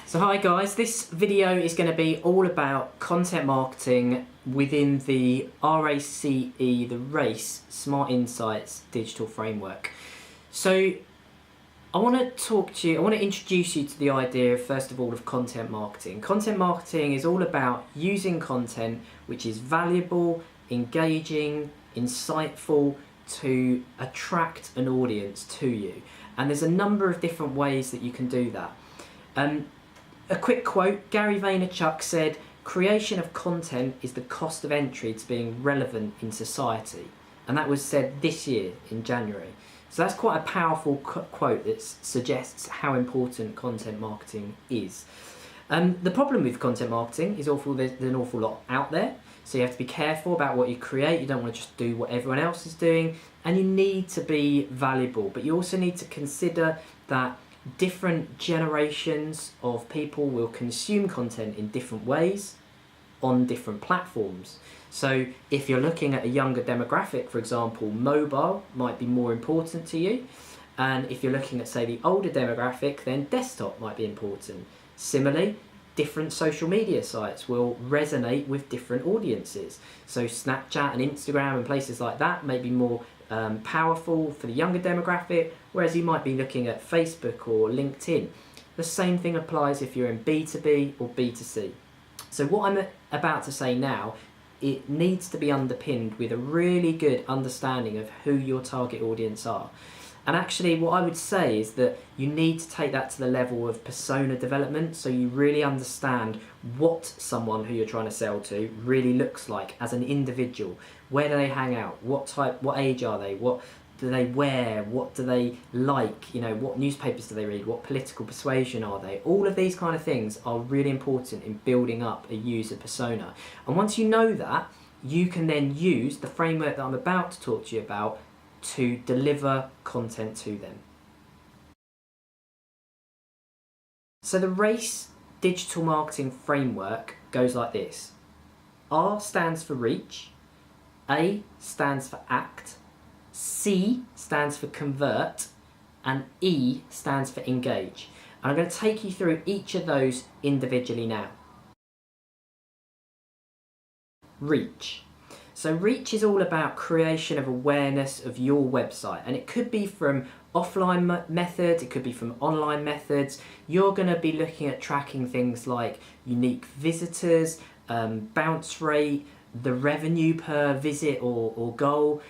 So hi guys, this video is going to be all about content marketing within the RACE, the RACE Smart Insights digital framework. So I want to introduce you to the idea, first of all, of content marketing. Content marketing is all about using content which is valuable, engaging, insightful to attract an audience to you. And there's a number of different ways that you can do that. A quick quote, Gary Vaynerchuk said, "Creation of content is the cost of entry to being relevant in society." And that was said this year in January. So that's quite a powerful quote that suggests how important content marketing is. The problem with content marketing is there's an awful lot out there. So you have to be careful about what you create. You don't want to just do what everyone else is doing. And you need to be valuable. But you also need to consider that different generations of people will consume content in different ways on different platforms. So if you're looking at a younger demographic, for example, mobile might be more important to you. And if you're looking at, say, the older demographic, then desktop might be important. Similarly, different social media sites will resonate with different audiences. So Snapchat and Instagram and places like that may be more powerful for the younger demographic, whereas you might be looking at Facebook or LinkedIn. The same thing applies if you're in B2B or B2C. So what I'm about to say now, it needs to be underpinned with a really good understanding of who your target audience are. And actually what I would say is that you need to take that to the level of persona development, so you really understand what someone who you're trying to sell to really looks like as an individual. Where do they hang out? What age are they? What do they wear? What do they like? You know, what newspapers do they read? What political persuasion are they? All of these kind of things are really important in building up a user persona. And once you know that, you can then use the framework that I'm about to talk to you about to deliver content to them. So the RACE digital marketing framework goes like this. R stands for reach, A stands for act, C stands for convert, and E stands for engage. And I'm going to take you through each of those individually now. Reach. So reach is all about creation of awareness of your website, and it could be from offline methods, it could be from online methods. You're going to be looking at tracking things like unique visitors, bounce rate, the revenue per visit or goal.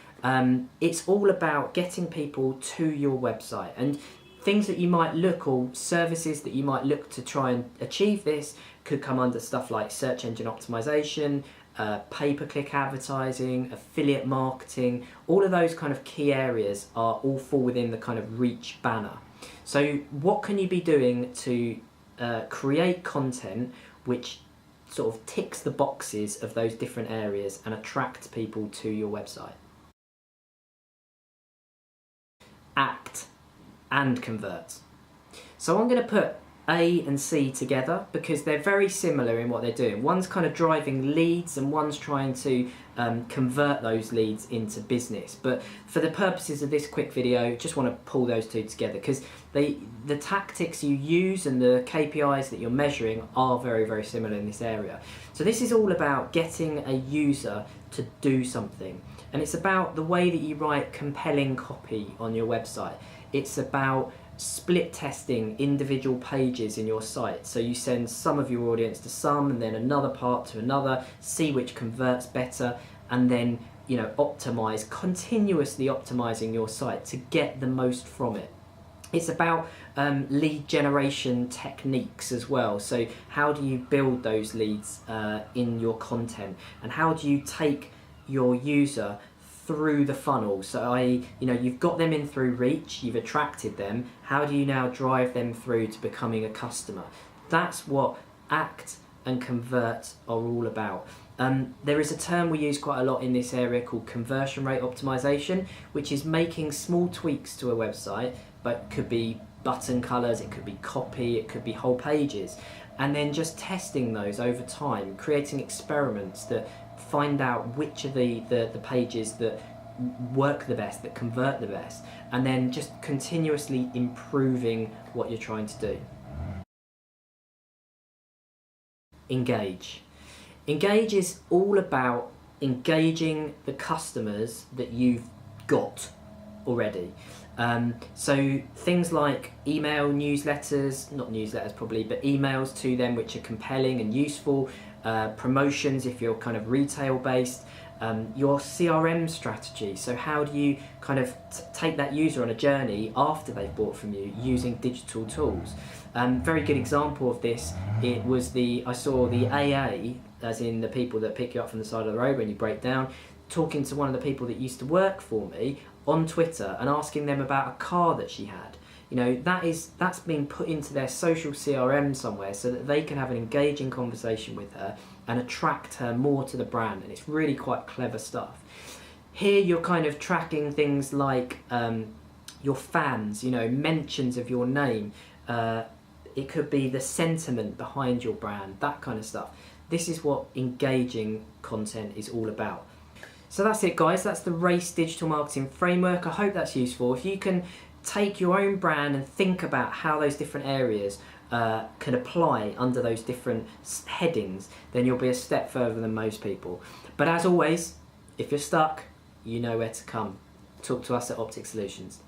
It's all about getting people to your website, and things that you might look, or services that you might look to try and achieve this, could come under stuff like search engine optimization, pay-per-click advertising, affiliate marketing. All of those kind of key areas are all fall within the kind of reach banner. So what can you be doing to create content which sort of ticks the boxes of those different areas and attracts people to your website? Act and convert. So I'm going to put A and C together because they're very similar in what they're doing. One's kind of driving leads and one's trying to convert those leads into business. But for the purposes of this quick video, just want to pull those two together because the tactics you use and the KPIs that you're measuring are very, very similar in this area. So this is all about getting a user to do something. And it's about the way that you write compelling copy on your website. It's about split testing individual pages in your site. So you send some of your audience to some and then another part to another, see which converts better, and then, you know, continuously optimizing your site to get the most from it. It's about lead generation techniques as well. So how do you build those leads in your content, and how do you take your user through the funnel? So you've got them in through reach, you've attracted them. How do you now drive them through to becoming a customer? That's what act and convert are all about. There is a term we use quite a lot in this area called conversion rate optimization, which is making small tweaks to a website, but it could be button colors, it could be copy, it could be whole pages, and then just testing those over time, creating experiments that find out which of the pages that work the best, that convert the best, and then just continuously improving what you're trying to do. engage. Engage is all about engaging the customers that you've got already. So things like email newsletters, not newsletters probably, but emails to them which are compelling and useful, promotions if you're kind of retail based, your CRM strategy. So how do you kind of take that user on a journey after they've bought from you using digital tools? Very good example of this, I saw the AA, as in the people that pick you up from the side of the road when you break down, talking to one of the people that used to work for me on Twitter and asking them about a car that she had. You know, that's been put into their social CRM somewhere so that they can have an engaging conversation with her and attract her more to the brand, and it's really quite clever stuff. Here you're kind of tracking things like your fans, you know, mentions of your name. It could be the sentiment behind your brand, that kind of stuff. This is what engaging content is all about. So that's it, guys. That's the Race Digital Marketing Framework. I hope that's useful. If you can take your own brand and think about how those different areas can apply under those different headings, then you'll be a step further than most people. But as always, if you're stuck, you know where to come. Talk to us at Optix Solutions.